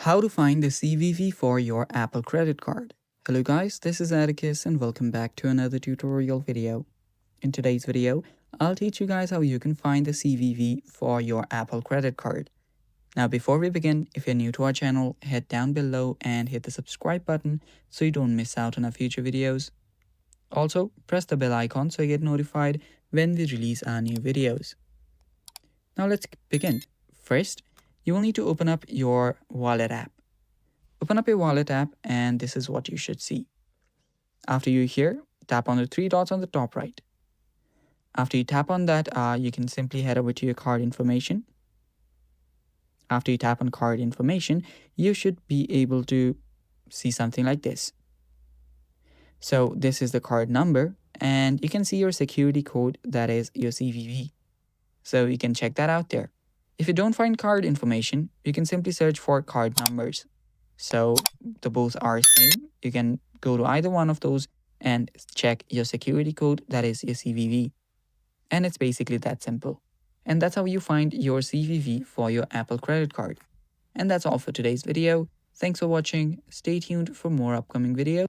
How to find the CVV for your Apple credit card. Hello guys, this is Atticus and welcome back to another tutorial video. In today's video, I'll teach you guys how you can find the CVV for your Apple credit card. Now before we begin, if you're new to our channel, head down below and hit the subscribe button so you don't miss out on our future videos. Also, press the bell icon so you get notified when we release our new videos. Now let's begin. First, you will need to open up your wallet app. Open up your wallet app and this is what you should see. After you're here, tap on the three dots on the top right. After you tap on that, you can simply head over to your card information. After you tap on card information, you should be able to see something like this. So this is the card number and you can see your security code, that is your CVV. So you can check that out there. If you don't find card information, you can simply search for card numbers. So the both are same. You can go to either one of those and check your security code, that is your CVV. And it's basically that simple. And that's how you find your CVV for your Apple credit card. And that's all for today's video. Thanks for watching. Stay tuned for more upcoming videos.